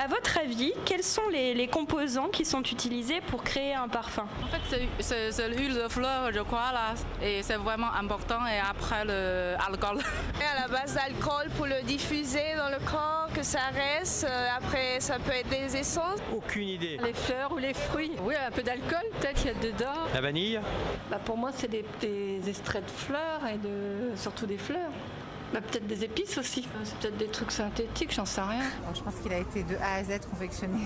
À votre avis, quels sont les composants qui sont utilisés pour créer un parfum? En fait, c'est l'huile de fleur, je crois, là, et c'est vraiment important. Et après, l'alcool. À la base d'alcool pour le diffuser dans le corps, que ça reste. Après, ça peut être des essences. Aucune idée. Les fleurs ou les fruits. Oui, un peu d'alcool, peut-être, il y a dedans. La vanille? Pour moi, c'est des extraits de fleurs et surtout des fleurs. Peut-être des épices aussi. C'est peut-être des trucs synthétiques, j'en sais rien. Je pense qu'il a été de A à Z confectionné.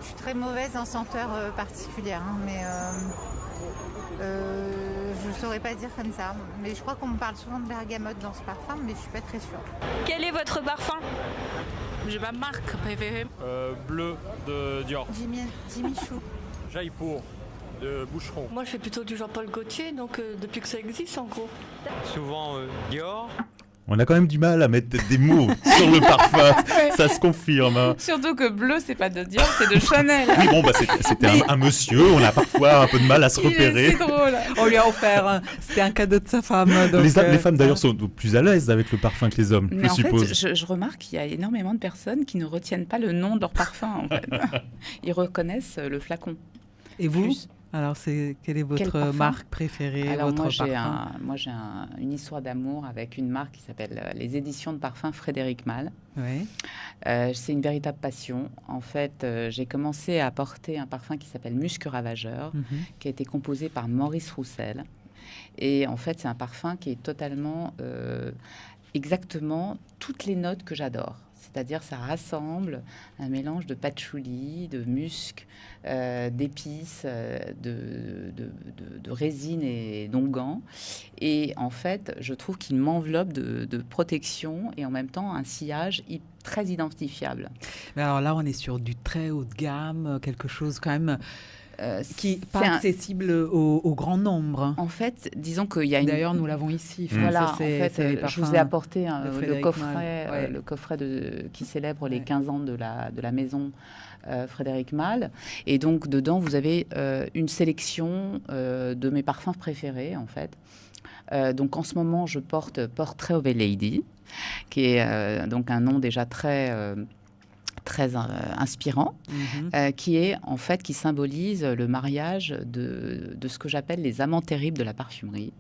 Je suis très mauvaise en senteur particulière, mais je ne saurais pas dire comme ça. Mais je crois qu'on me parle souvent de bergamote dans ce parfum, mais je ne suis pas très sûre. Quel est votre parfum? J'ai ma marque préférée. Bleu de Dior. Jimmy Choo. Jaipur de Boucheron. Moi, je fais plutôt du Jean-Paul Gaultier, donc depuis que ça existe, en gros. Souvent Dior. On a quand même du mal à mettre des mots sur le parfum, Ouais. ça se confirme. Hein. Surtout que bleu, c'est pas de Dior, c'est de Chanel. Oui, bon, c'était un monsieur, on a parfois un peu de mal à se repérer. C'est drôle. On lui a offert, c'était un cadeau de sa femme. Donc, Les femmes d'ailleurs sont plus à l'aise avec le parfum que les hommes, Mais je en suppose. fait, je remarque qu'il y a énormément de personnes qui ne retiennent pas le nom de leur parfum. En fait. Ils reconnaissent le flacon. Et vous Plus. Alors, quelle est Quel votre parfum marque préférée, Alors votre moi, j'ai une histoire d'amour avec une marque qui s'appelle les éditions de parfum Frédéric Malle. Oui. C'est une véritable passion. En fait, j'ai commencé à porter un parfum qui s'appelle Musc Ravageur, qui a été composé par Maurice Roussel. Et en fait, c'est un parfum qui est totalement, exactement toutes les notes que j'adore. C'est-à-dire, ça rassemble un mélange de patchouli, de musc, d'épices, de résine et d'onguent. Et en fait, je trouve qu'il m'enveloppe de protection et en même temps un sillage très identifiable. Mais alors là, on est sur du très haut de gamme, quelque chose quand même qui n'est pas c'est accessible au grand nombre. En fait, disons qu'il y a une... D'ailleurs, nous l'avons ici. Voilà, Ça, en fait, je vous ai apporté le coffret qui célèbre les 15 ans de la maison Frédéric Malle. Et donc, dedans, vous avez une sélection de mes parfums préférés, en fait. Donc, en ce moment, je porte Portrait of a Lady, qui est donc un nom déjà très inspirant, qui est en fait qui symbolise le mariage de ce que j'appelle les amants terribles de la parfumerie,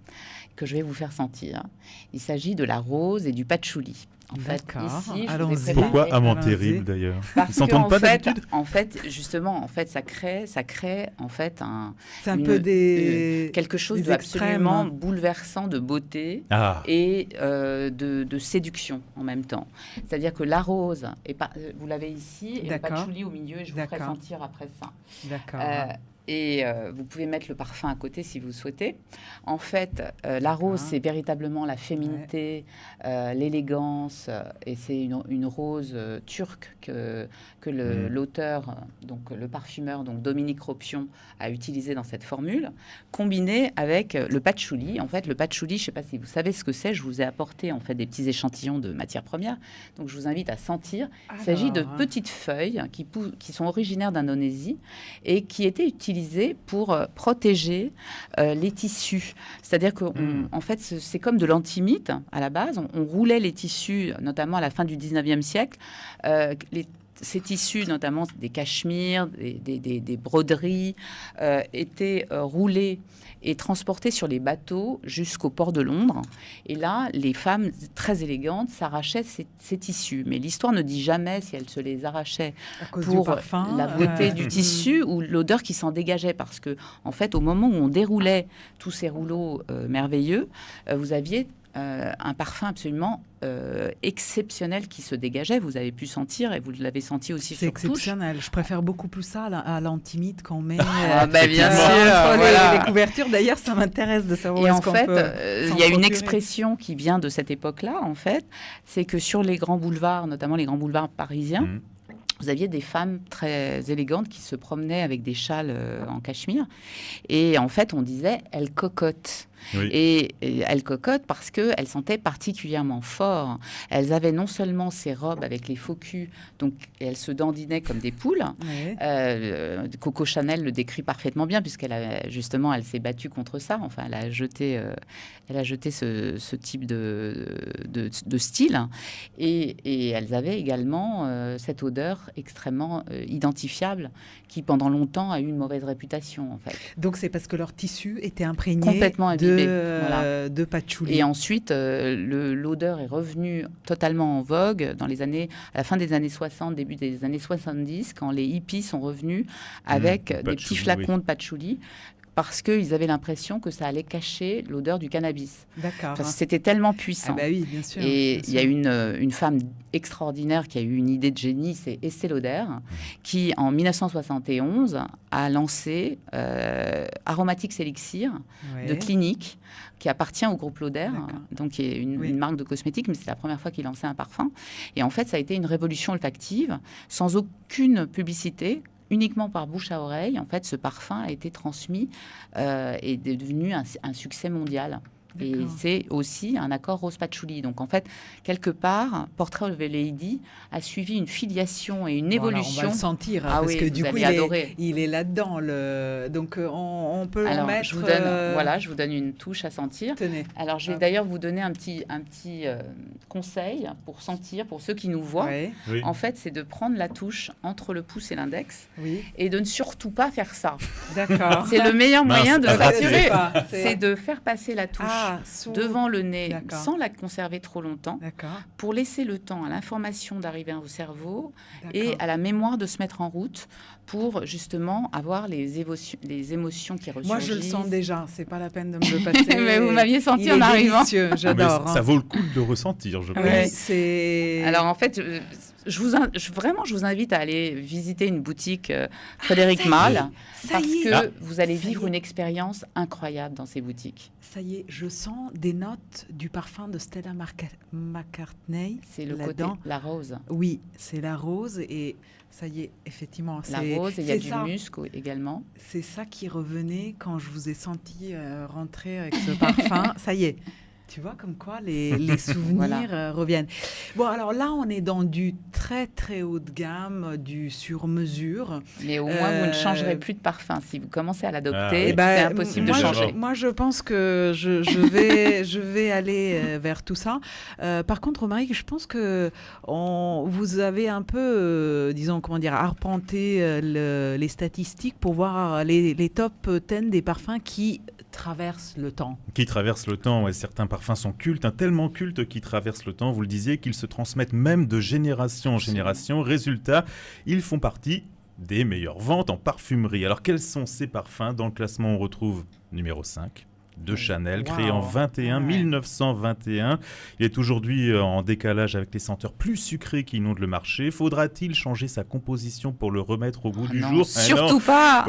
que je vais vous faire sentir. Il s'agit de la rose et du patchouli. En fait, ici, pourquoi amant terrible d'ailleurs? Ils s'entendent pas d'habitude? En fait, justement, ça crée en fait quelque chose d'absolument bouleversant de beauté et de séduction en même temps. C'est-à-dire que la rose, vous l'avez ici, et le patchouli au milieu, et je vous ferai sentir après ça. D'accord. Et vous pouvez mettre le parfum à côté si vous souhaitez. En fait, la rose, c'est véritablement la féminité, l'élégance, et c'est une rose turque que l'auteur, donc le parfumeur, donc Dominique Ropion, a utilisé dans cette formule, combinée avec le patchouli. En fait, le patchouli, je ne sais pas si vous savez ce que c'est, je vous ai apporté en fait des petits échantillons de matières premières, donc je vous invite à sentir. Il s'agit de petites feuilles qui sont originaires d'Indonésie et qui étaient utilisées pour protéger les tissus. C'est-à-dire que en fait, c'est comme de l'antimite à la base. On roulait les tissus, notamment à la fin du 19e siècle. Ces tissus, notamment des cachemires, des broderies, étaient roulés et transportés sur les bateaux jusqu'au port de Londres. Et là, les femmes très élégantes s'arrachaient ces tissus. Mais l'histoire ne dit jamais si elles se les arrachaient pour la beauté du tissu ou l'odeur qui s'en dégageait. Parce que, en fait, au moment où on déroulait tous ces rouleaux merveilleux, vous aviez un parfum absolument exceptionnel qui se dégageait. Vous avez pu sentir, et vous l'avez senti aussi sur touche. C'est exceptionnel. Je préfère beaucoup plus ça à l'antimite qu'on met bien sûr, les couvertures. D'ailleurs, ça m'intéresse de savoir et en fait, il y a une expression qui vient de cette époque-là, en fait, c'est que sur les grands boulevards, notamment les grands boulevards parisiens, vous aviez des femmes très élégantes qui se promenaient avec des châles en cachemire. Et en fait, on disait « elles cocotent ». Oui. Et elles cocotent parce qu'elles sentaient particulièrement fort. Elles avaient non seulement ces robes avec les faux culs, donc elles se dandinaient comme des poules. Coco Chanel le décrit parfaitement bien, puisqu'elle elle s'est battue contre ça. Enfin, elle a jeté ce type de style. Et elles avaient également cette odeur extrêmement identifiable, qui pendant longtemps a eu une mauvaise réputation, en fait. Donc c'est parce que leur tissu était imprégné Complètement imbibé, de patchouli. Et ensuite, l'odeur est revenue totalement en vogue à la fin des années 60, début des années 70, quand les hippies sont revenus avec des petits flacons de patchouli, parce qu'ils avaient l'impression que ça allait cacher l'odeur du cannabis. D'accord. Enfin, c'était tellement puissant. Ah bah oui, bien sûr. Et il y a une femme extraordinaire qui a eu une idée de génie, c'est Estée Lauder, qui en 1971 a lancé Aromatics Elixir de Clinique, qui appartient au groupe Lauder, donc qui est une marque de cosmétiques, mais c'est la première fois qu'il lançait un parfum. Et en fait, ça a été une révolution olfactive, sans aucune publicité, uniquement par bouche à oreille. En fait, ce parfum a été transmis et est devenu un succès mondial. Et c'est aussi un accord rose patchouli. Donc en fait, quelque part, Portrait of a Lady a suivi une filiation et une évolution. On va le sentir, parce que du coup, il est là-dedans. Donc on peut en mettre... Je vous donne une touche à sentir. Tenez. Alors je vais d'ailleurs vous donner un petit conseil pour sentir, pour ceux qui nous voient. Oui. En fait, c'est de prendre la touche entre le pouce et l'index et de ne surtout pas faire ça. D'accord. C'est le meilleur moyen de saturer. C'est C'est de faire passer la touche devant le nez sans la conserver trop longtemps pour laisser le temps à l'information d'arriver au cerveau et à la mémoire de se mettre en route pour justement avoir les émotions qui ressurgissent. Moi, je le sens déjà. C'est pas la peine de me le passer. Mais vous m'aviez senti en arrivant. J'adore. Ça vaut le coup de le ressentir, je pense. Oui, c'est... Alors en fait, je vous invite à aller visiter une boutique Frédéric Malle parce que vous allez vivre une expérience incroyable dans ces boutiques. Ça y est, je sens des notes du parfum de Stella McCartney. C'est le côté, la rose. Oui, c'est la rose et ça y est, effectivement. La rose, et il y a du musc également. C'est ça qui revenait quand je vous ai senti rentrer avec ce parfum. Ça y est. Tu vois, comme quoi les souvenirs reviennent. Bon, alors là, on est dans du très, très haut de gamme, du sur-mesure. Mais au moins, vous ne changerez plus de parfum. Si vous commencez à l'adopter, c'est impossible de changer. Moi, je pense que je vais aller vers tout ça. Par contre, Romaric, je pense que vous avez un peu, arpenté les statistiques pour voir les top 10 des parfums qui traversent le temps. Qui traversent le temps, ouais. Certains parfums sont cultes, tellement cultes qu'ils traversent le temps. Vous le disiez, qu'ils se transmettent même de génération en génération. Résultat, ils font partie des meilleures ventes en parfumerie. Alors, quels sont ces parfums? Dans le classement, on retrouve numéro 5. De Chanel, créé en 1921. Il est aujourd'hui en décalage avec les senteurs plus sucrées qui inondent le marché. Faudra-t-il changer sa composition pour le remettre au goût du jour? Surtout pas.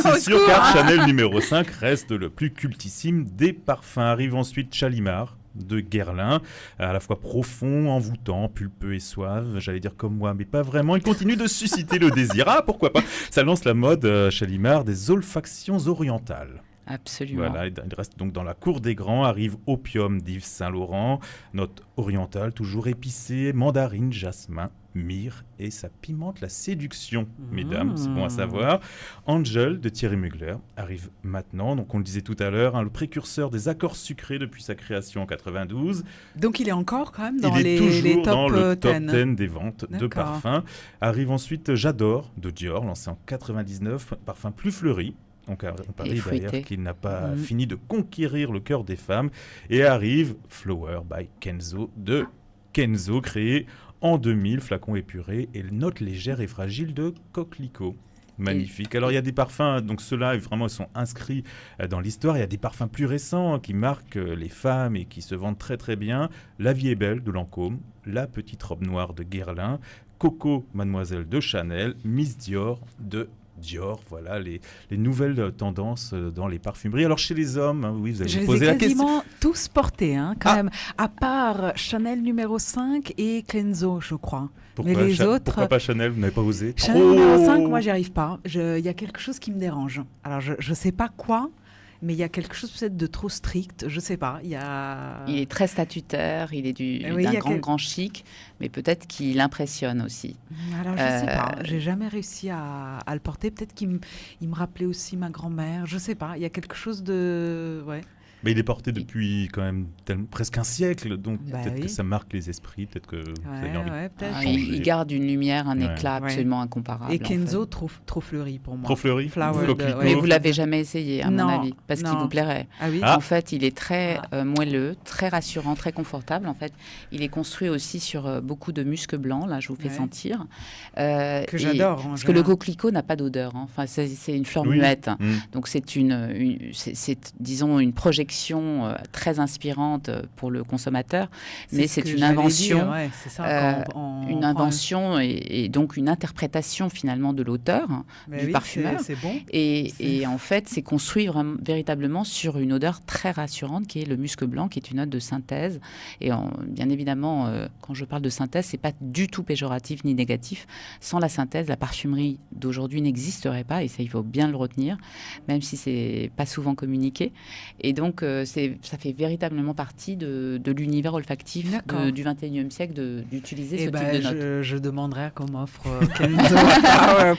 C'est sûr, car Chanel numéro 5 reste le plus cultissime des parfums. Arrive ensuite Shalimar de Guerlain, à la fois profond, envoûtant, pulpeux et suave, j'allais dire comme moi, mais pas vraiment. Il continue de susciter le désir. Ah, pourquoi pas? Ça lance la mode, Shalimar, des olfactions orientales. Absolument. Voilà, il reste donc dans la cour des grands, arrive Opium d'Yves Saint-Laurent, note orientale, toujours épicée, mandarine, jasmin, myrrhe, et ça pimente la séduction, mesdames, c'est bon à savoir. Angel de Thierry Mugler arrive maintenant, donc on le disait tout à l'heure, le précurseur des accords sucrés depuis sa création en 92. Donc il est encore quand même dans les top dans le top 10. 10 des ventes de parfums. Arrive ensuite J'adore de Dior, lancé en 99, parfum plus fleuri. On parie d'ailleurs qu'il n'a pas fini de conquérir le cœur des femmes. Et arrive Flower by Kenzo de Kenzo, créé en 2000, flacon épuré et note légère et fragile de coquelicot. Magnifique. Alors il y a des parfums, donc ceux-là vraiment ils sont inscrits dans l'histoire. Il y a des parfums plus récents qui marquent les femmes et qui se vendent très très bien. La vie est belle de Lancôme, La petite robe noire de Guerlain, Coco Mademoiselle de Chanel, Miss Dior de Dior, voilà les nouvelles tendances dans les parfumeries. Alors chez les hommes, oui, vous allez poser la question. Je les ai quasiment tous portés, quand même, à part Chanel numéro 5 et Kenzo, je crois. Pourquoi, mais les autres... Pourquoi pas Chanel? Vous n'avez pas osé? Chanel numéro 5, moi, j'y arrive pas. Il y a quelque chose qui me dérange. Alors, je sais pas quoi. mais il y a quelque chose peut-être de trop strict, je sais pas. Il est très statutaire, il est Oui, d'un grand chic, mais peut-être qu'il impressionne aussi. Alors je sais pas, j'ai jamais réussi à le porter. Peut-être qu'il me rappelait aussi ma grand-mère, je sais pas. Il y a quelque chose de... Ouais. Mais il est porté depuis quand même presque un siècle, donc peut-être que ça marque les esprits, peut-être que vous avez envie de changer. Il garde une lumière, un éclat absolument incomparable. Et Kenzo, trop fleuri pour moi. Trop fleuri. Mais vous l'avez jamais essayé, à mon avis, parce qu'il vous plairait. Ah oui. En fait, il est très moelleux, très rassurant, très confortable. En fait, il est construit aussi sur beaucoup de musc blanc. Là, je vous fais sentir. Que j'adore. Parce que le coquelicot n'a pas d'odeur. Enfin, c'est une fleur muette. Donc c'est disons une projection très inspirante pour le consommateur, mais c'est une invention, une invention et donc une interprétation finalement de l'auteur, du parfumeur. C'est bon. Et en fait, c'est construit véritablement sur une odeur très rassurante qui est le musc blanc, qui est une note de synthèse. Et bien évidemment, quand je parle de synthèse, c'est pas du tout péjoratif ni négatif. Sans la synthèse, la parfumerie d'aujourd'hui n'existerait pas, et ça, il faut bien le retenir, même si c'est pas souvent communiqué. Et donc, ça fait véritablement partie de l'univers olfactif du 21e siècle d'utiliser ce type de notes. Je demanderai qu'on m'offre Kenzo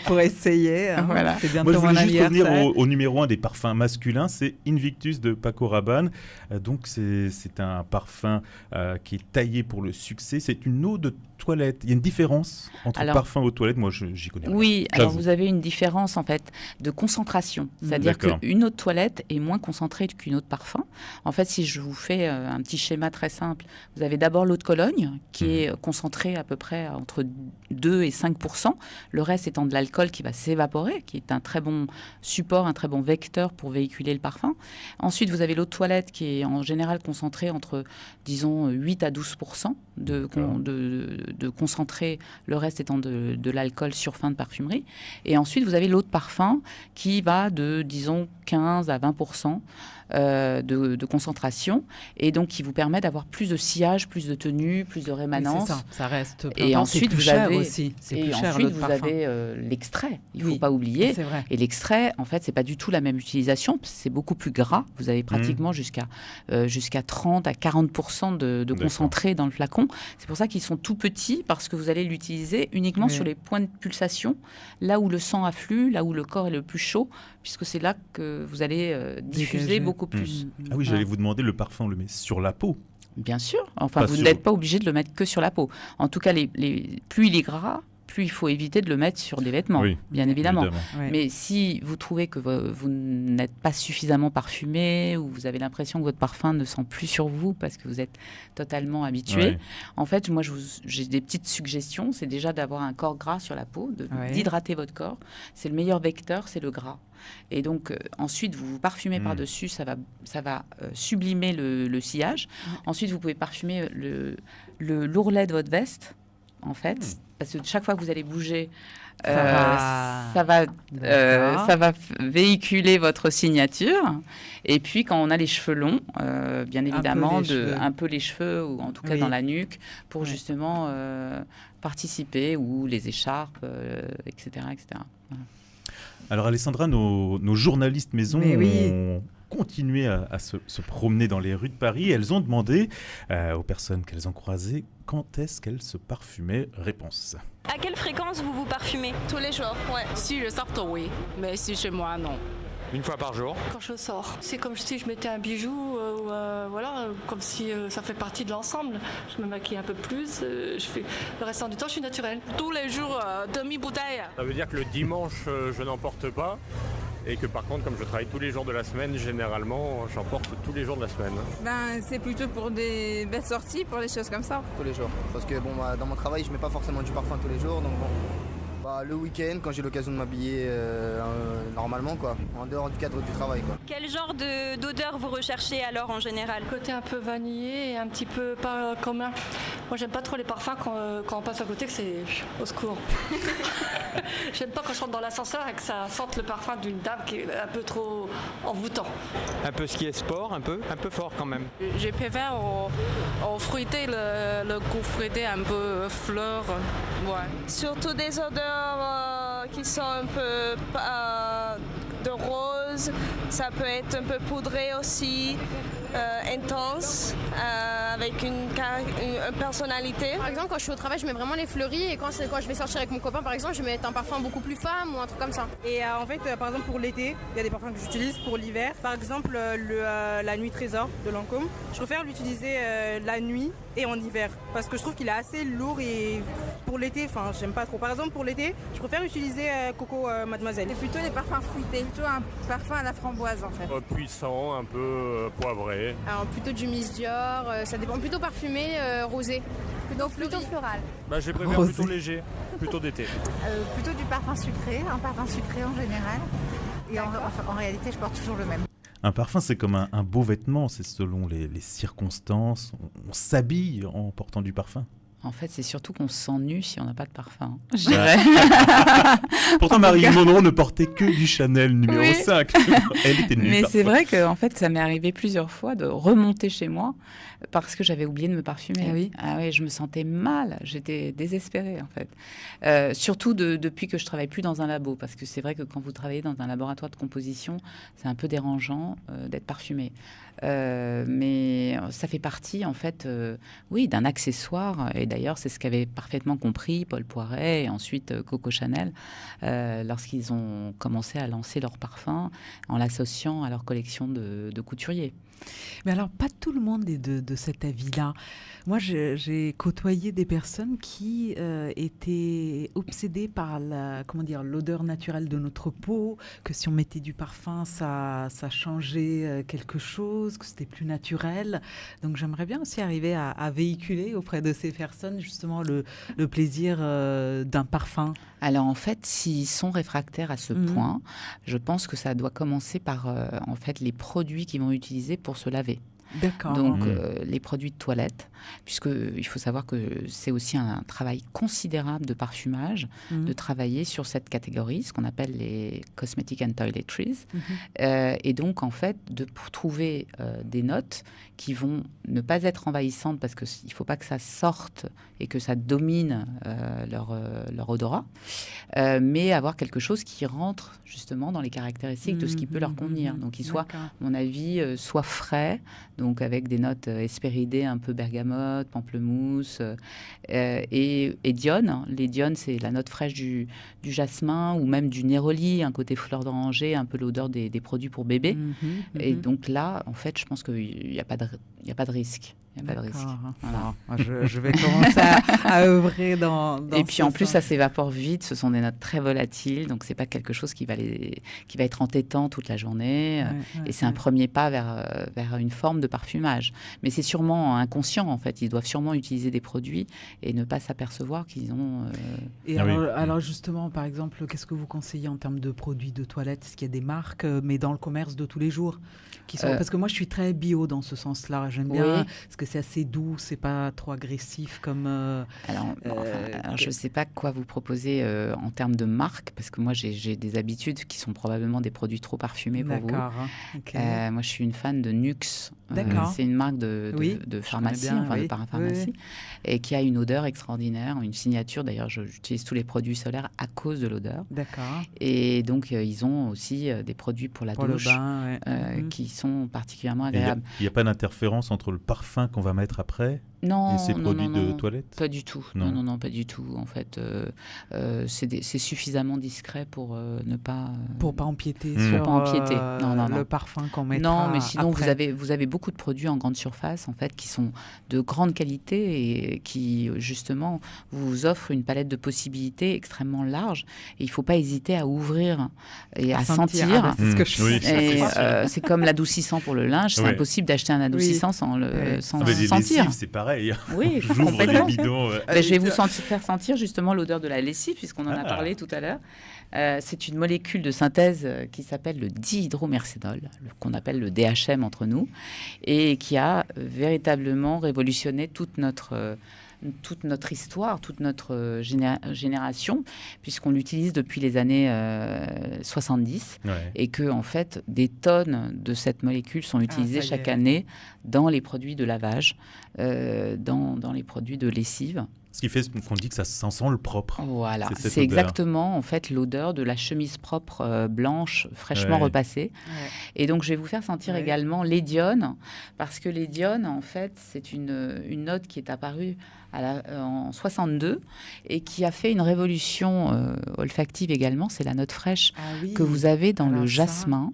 pour essayer. Voilà. C'est bientôt Moi, je voulais juste revenir au numéro 1 des parfums masculins, c'est Invictus de Paco Rabanne. Donc, c'est un parfum qui est taillé pour le succès. C'est une eau de toilette. Il y a une différence entre parfum eau de toilette. Moi, j'y connais rien. Oui, alors vous avez une différence en fait de concentration. C'est-à-dire qu'une eau de toilette est moins concentrée qu'une eau de parfum. En fait, si je vous fais un petit schéma très simple, vous avez d'abord l'eau de Cologne qui est concentrée à peu près entre 2 et 5%. Le reste étant de l'alcool qui va s'évaporer, qui est un très bon support, un très bon vecteur pour véhiculer le parfum. Ensuite, vous avez l'eau de toilette qui est en général concentrée entre, disons, 8 à 12% de concentrer, le reste étant de l'alcool sur fin de parfumerie. Et ensuite, vous avez l'eau de parfum qui va de, disons, 15 à 20% de concentration, et donc qui vous permet d'avoir plus de sillage, plus de tenue, plus de rémanence. Ça reste. Et ensuite, vous avez aussi. Et ensuite, vous avez l'extrait. Il ne faut pas oublier. C'est vrai. Et l'extrait, en fait, c'est pas du tout la même utilisation. C'est beaucoup plus gras. Vous avez pratiquement jusqu'à 30 à 40% de concentré dans le flacon. C'est pour ça qu'ils sont tout petits, parce que vous allez l'utiliser uniquement sur les points de pulsation, là où le sang afflue, là où le corps est le plus chaud, puisque c'est là que vous allez diffuser beaucoup plus. Ah oui, j'allais vous demander, le parfum, on le met sur la peau? Bien sûr. Enfin, vous n'êtes pas obligé de le mettre que sur la peau. En tout cas, plus il est gras, plus il faut éviter de le mettre sur des vêtements, bien évidemment. Ouais. Mais si vous trouvez que vous n'êtes pas suffisamment parfumé, ou vous avez l'impression que votre parfum ne sent plus sur vous parce que vous êtes totalement habitué, en fait, moi, j'ai des petites suggestions. C'est déjà d'avoir un corps gras sur la peau, d'hydrater votre corps. C'est le meilleur vecteur, c'est le gras. Et donc, ensuite, vous vous parfumez par-dessus, ça va sublimer le sillage. Ensuite, vous pouvez parfumer l'ourlet de votre veste, en fait, parce que chaque fois que vous allez bouger, ça va véhiculer votre signature. Et puis, quand on a les cheveux longs, bien évidemment, un peu les cheveux, ou en tout cas dans la nuque, pour justement participer, ou les écharpes, etc. etc. Voilà. Alors Alessandra, nos journalistes maison ont continué à se promener dans les rues de Paris. Elles ont demandé aux personnes qu'elles ont croisées quand est-ce qu'elles se parfumaient. Réponse. À quelle fréquence vous parfumez? Tous les jours, Si je sors, oui, mais si chez moi, non. Une fois par jour. Quand je sors, c'est comme si je mettais un bijou, voilà, comme si ça fait partie de l'ensemble. Je me maquille un peu plus, le restant du temps, je suis naturelle. Tous les jours, demi-bouteille. Ça veut dire que le dimanche, je n'en porte pas. Et que par contre, comme je travaille tous les jours de la semaine, généralement, j'en porte tous les jours de la semaine. C'est plutôt pour des belles sorties, pour des choses comme ça. Tous les jours. Parce que dans mon travail, je mets pas forcément du parfum tous les jours. Donc le week-end, quand j'ai l'occasion de m'habiller normalement, quoi, en dehors du cadre du travail, quoi. Quel genre d'odeur vous recherchez alors en général? Côté un peu vanillé et un petit peu pas commun. Moi, j'aime pas trop les parfums quand on passe à côté, que c'est au secours. J'aime pas quand je rentre dans l'ascenseur et que ça sente le parfum d'une dame qui est un peu trop envoûtant. Un peu ce qui est sport, un peu fort quand même. Je préfère au fruité, le goût fruité un peu fleur. Surtout des odeurs qui sont un peu de rose, rose, ça peut être un peu poudré aussi, intense, avec une personnalité. Par exemple, quand je suis au travail, je mets vraiment les fleuris et quand je vais sortir avec mon copain, par exemple, je vais mettre un parfum beaucoup plus femme ou un truc comme ça. Et en fait, par exemple, pour l'été, il y a des parfums que j'utilise pour l'hiver. Par exemple, la Nuit Trésor de Lancôme, je préfère l'utiliser la nuit et en hiver parce que je trouve qu'il est assez lourd et pour l'été, enfin, j'aime pas trop. Par exemple, pour l'été, je préfère utiliser Coco Mademoiselle. C'est plutôt les parfums fruités, plutôt un parfum à la framboise en fait. Puissant, un peu poivré. Alors, plutôt du Miss Dior, ça dépend, plutôt parfumé, rosé. Plutôt floral. Je préfère plutôt léger, plutôt d'été. Plutôt du parfum sucré, un parfum sucré en général. Et en réalité, je porte toujours le même. Un parfum, c'est comme un beau vêtement, c'est selon les circonstances. On s'habille en portant du parfum. En fait, c'est surtout qu'on se sent nu si on n'a pas de parfum. Pourtant, Marilyn Monroe ne portait que du Chanel numéro 5. Elle était nue. Mais parfois. c'est vrai que en fait, ça m'est arrivé plusieurs fois de remonter chez moi parce que j'avais oublié de me parfumer. Ah oui, je me sentais mal. J'étais désespérée, en fait. Surtout depuis que je travaille plus dans un labo. Parce que c'est vrai que quand vous travaillez dans un laboratoire de composition, c'est un peu dérangeant d'être parfumé. Mais ça fait partie, en fait, d'un accessoire. Et d'ailleurs, c'est ce qu'avait parfaitement compris Paul Poiret et ensuite Coco Chanel lorsqu'ils ont commencé à lancer leur parfum en l'associant à leur collection de couturiers. Mais alors, pas tout le monde est de cet avis-là. Moi, j'ai côtoyé des personnes qui étaient obsédées par l'odeur naturelle de notre peau, que si on mettait du parfum, ça changeait quelque chose, que c'était plus naturel. Donc, j'aimerais bien aussi arriver à véhiculer auprès de ces personnes justement le plaisir d'un parfum. Alors, en fait, s'ils sont réfractaires à ce point, je pense que ça doit commencer par en fait, les produits qu'ils vont utiliser pour se laver. D'accord. Donc, les produits de toilette, puisqu'il faut savoir que c'est aussi un travail considérable de parfumage, de travailler sur cette catégorie, ce qu'on appelle les cosmetic and toiletries. Et donc, en fait, pour trouver des notes qui vont ne pas être envahissantes, parce qu'il ne faut pas que ça sorte et que ça domine leur odorat, mais avoir quelque chose qui rentre justement dans les caractéristiques de ce qui peut leur convenir. Donc, qu'il soit, à mon avis, soit frais, donc avec des notes hespéridées un peu bergamote, pamplemousse et dionne. Les dionnes, c'est la note fraîche du jasmin ou même du néroli, un côté fleur d'oranger, un peu l'odeur des produits pour bébé. Et donc là, en fait, je pense qu'il n'y a pas de risque. Il n'y a pas de risque. Voilà. Je vais commencer à œuvrer dans et puis en plus, ça s'évapore vite. Ce sont des notes très volatiles, donc c'est pas quelque chose qui va être entêtant toute la journée. Et c'est un premier pas vers une forme de parfumage. Mais c'est sûrement inconscient, en fait. Ils doivent sûrement utiliser des produits et ne pas s'apercevoir qu'ils ont... Et alors justement, par exemple, qu'est-ce que vous conseillez en termes de produits de toilette? Est-ce qu'il y a des marques, mais dans le commerce de tous les jours qui sont... Parce que moi, je suis très bio dans ce sens-là. J'aime bien, parce que c'est assez doux, c'est pas trop agressif comme... Alors, je ne sais pas quoi vous proposer en termes de marque, parce que moi, j'ai des habitudes qui sont probablement des produits trop parfumés pour vous. Okay. Moi, je suis une fan de Nuxe. C'est une marque de pharmacie, de parapharmacie, et qui a une odeur extraordinaire, une signature. D'ailleurs, j'utilise tous les produits solaires à cause de l'odeur. D'accord. Et donc, ils ont aussi des produits pour la douche le bain, qui sont particulièrement agréables. Il n'y a pas d'interférence entre le parfum qu'on va mettre après et ces produits de toilette? Pas du tout. Non, pas du tout. En fait, c'est suffisamment discret pour ne pas... Pour pas empiéter sur le parfum qu'on mettra. Non, mais sinon, après. vous avez beaucoup de produits en grande surface, en fait, qui sont de grande qualité et qui, justement, vous offrent une palette de possibilités extrêmement large. Et il ne faut pas hésiter à ouvrir et à sentir. C'est ce que je fais. C'est comme l'adoucissant pour le linge. C'est impossible d'acheter un adoucissant sans sentir. C'est pareil. Oui, j'ouvre les bidons. Je vais vous faire sentir justement l'odeur de la lessive, puisqu'on en a parlé tout à l'heure. C'est une molécule de synthèse qui s'appelle le dihydromercénol, qu'on appelle le DHM entre nous, et qui a véritablement révolutionné toute notre histoire, toute notre génération, puisqu'on l'utilise depuis les années 70, et que en fait, des tonnes de cette molécule sont utilisées chaque année dans les produits de lavage, dans les produits de lessive. Ce qui fait qu'on dit que ça sent le propre. Voilà, c'est c'est exactement en fait l'odeur de la chemise propre blanche fraîchement repassée. Ouais. Et donc je vais vous faire sentir également l'édione, parce que l'édione en fait c'est une note qui est apparue en 62 et qui a fait une révolution olfactive également. C'est la note fraîche que vous avez dans le jasmin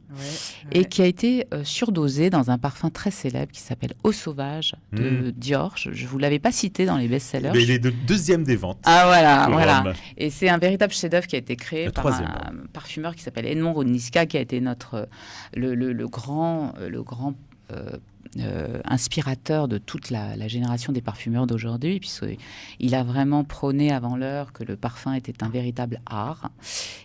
et qui a été surdosée dans un parfum très célèbre qui s'appelle Eau sauvage de Dior. Je ne vous l'avais pas cité dans les best-sellers. Mais il est de deuxième des ventes. Ah voilà. Et c'est un véritable chef-d'œuvre qui a été créé par un parfumeur qui s'appelle Edmond Rodniska, qui a été le grand inspirateur de toute la génération des parfumeurs d'aujourd'hui, puisqu'il a vraiment prôné avant l'heure que le parfum était un véritable art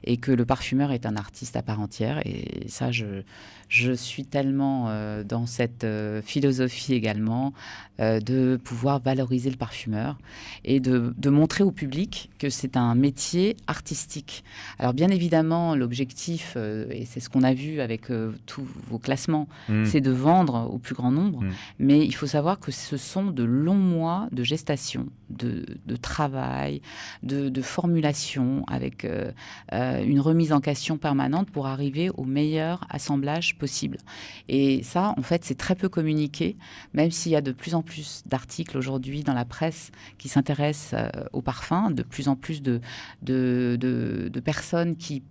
et que le parfumeur est un artiste à part entière. Et ça, je suis tellement dans cette philosophie également de pouvoir valoriser le parfumeur et de montrer au public que c'est un métier artistique. Alors bien évidemment, l'objectif, et c'est ce qu'on a vu avec tous vos classements, c'est de vendre au plus grand nombre, mais il faut savoir que ce sont de longs mois de gestation, de travail, de formulation, avec une remise en question permanente pour arriver au meilleur assemblage possible. Et ça, en fait, c'est très peu communiqué, même s'il y a de plus en plus d'articles aujourd'hui dans la presse qui s'intéressent au parfum, de plus en plus de personnes qui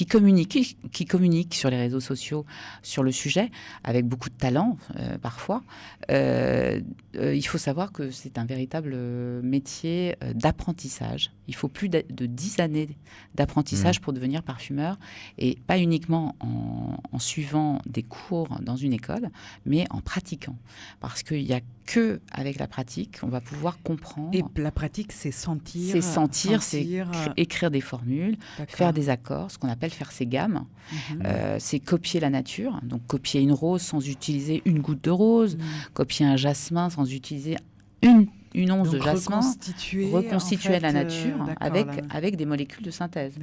communiquent sur les réseaux sociaux sur le sujet, avec beaucoup de talent parfois. Il faut savoir que c'est un véritable métier d'apprentissage. Il faut plus de 10 années d'apprentissage pour devenir parfumeur, et pas uniquement en suivant des cours dans une école, mais en pratiquant. Parce qu'il n'y a que avec la pratique, on va pouvoir comprendre. Et la pratique, c'est sentir. C'est sentir, c'est écrire des formules, faire des accords, ce qu'on appelle faire ses gammes. C'est copier la nature, donc copier une rose sans utiliser une goutte de rose, copier un jasmin sans utiliser une once de jasmin, reconstituer la nature avec des molécules de synthèse.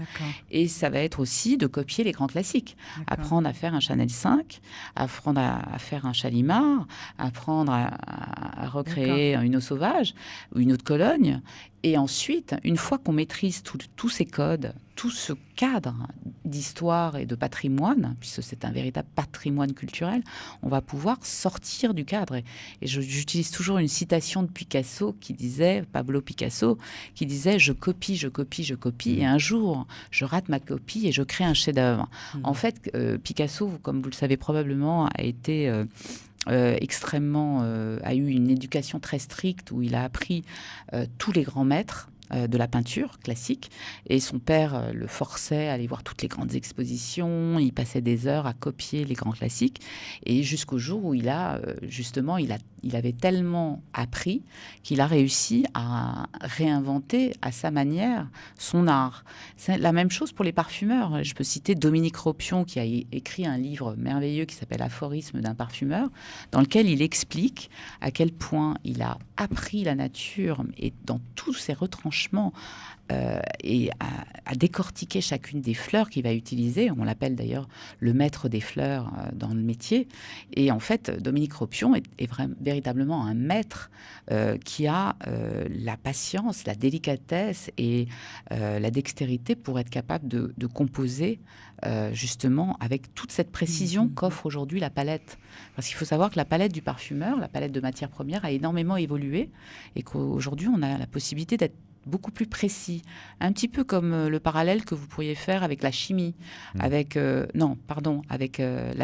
Et ça va être aussi de copier les grands classiques. Apprendre à faire un Chanel 5, apprendre à faire un Chalimard, apprendre à recréer une eau sauvage ou une eau de Cologne. Et ensuite, une fois qu'on maîtrise tous ces codes, tout ce cadre d'histoire et de patrimoine, puisque c'est un véritable patrimoine culturel, on va pouvoir sortir du cadre. Et j'utilise toujours une citation de Picasso Pablo Picasso, qui disait « Je copie, je copie, je copie, et un jour, je rate ma copie et je crée un chef-d'œuvre ». En fait, Picasso, comme vous le savez probablement, a été... a eu une éducation très stricte où il a appris tous les grands maîtres de la peinture classique, et son père le forçait à aller voir toutes les grandes expositions. Il passait des heures à copier les grands classiques, et jusqu'au jour où il avait tellement appris qu'il a réussi à réinventer à sa manière son art. C'est la même chose pour les parfumeurs. Je peux citer Dominique Ropion, qui a écrit un livre merveilleux qui s'appelle Aphorisme d'un parfumeur, dans lequel il explique à quel point il a appris la nature et dans tous ses retranchements et à décortiquer chacune des fleurs qu'il va utiliser. On l'appelle d'ailleurs le maître des fleurs dans le métier. Et en fait, Dominique Ropion est véritablement un maître qui a la patience, la délicatesse et la dextérité pour être capable de composer justement avec toute cette précision qu'offre aujourd'hui la palette. Parce qu'il faut savoir que la palette du parfumeur, la palette de matières premières a énormément évolué, et qu'aujourd'hui on a la possibilité d'être beaucoup plus précis, un petit peu comme le parallèle que vous pourriez faire avec la chimie, avec la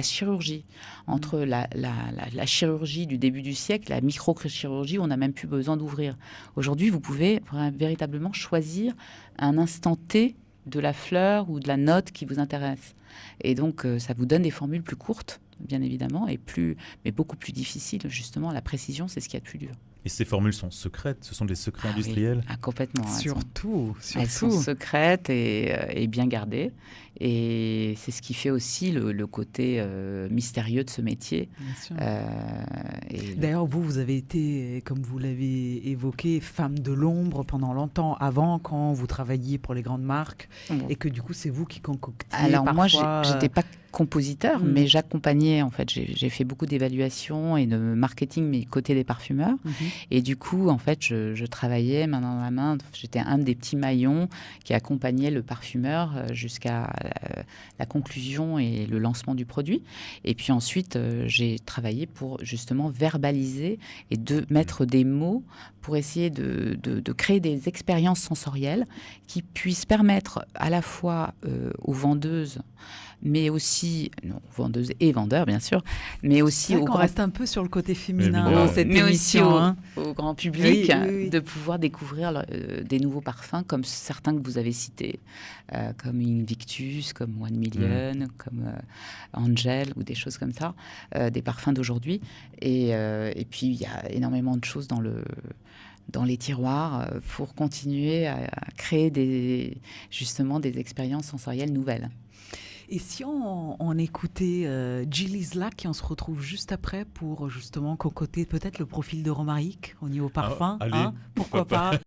chirurgie, entre la chirurgie du début du siècle, la microchirurgie où on n'a même plus besoin d'ouvrir. Aujourd'hui, vous pouvez véritablement choisir un instant T de la fleur ou de la note qui vous intéresse. Et donc, ça vous donne des formules plus courtes, bien évidemment, mais beaucoup plus difficiles. Justement, la précision, c'est ce qu'il y a de plus dur. Et ces formules sont secrètes, ce sont des secrets industriels. Oui, complètement. Surtout. Elles sont secrètes et bien gardées. Et c'est ce qui fait aussi le côté mystérieux de ce métier. D'ailleurs, vous avez été, comme vous l'avez évoqué, femme de l'ombre pendant longtemps, avant, quand vous travailliez pour les grandes marques, et que du coup, c'est vous qui concoctiez. Alors moi, j'étais pas compositeur, mais j'accompagnais, en fait, j'ai fait beaucoup d'évaluations et de marketing, mais côté des parfumeurs. Et du coup, en fait, je travaillais main dans la main. J'étais un des petits maillons qui accompagnait le parfumeur jusqu'à la conclusion et le lancement du produit. Et puis ensuite, j'ai travaillé pour justement verbaliser et de mettre des mots pour essayer de créer des expériences sensorielles qui puissent permettre à la fois aux vendeuses, mais aussi, non, vendeuses et vendeurs bien sûr, mais aussi on reste un peu sur le côté féminin dans cette émission, au grand public, de pouvoir découvrir des nouveaux parfums comme certains que vous avez cités, comme Invictus, comme 1 Million, comme Angel ou des choses comme ça, des parfums d'aujourd'hui. Et puis il y a énormément de choses dans les tiroirs pour continuer à créer justement des expériences sensorielles nouvelles. Et si on écoutait Jill Islak, et on se retrouve juste après pour justement concocter peut-être le profil de Romaric au niveau parfum, allez, pourquoi pas.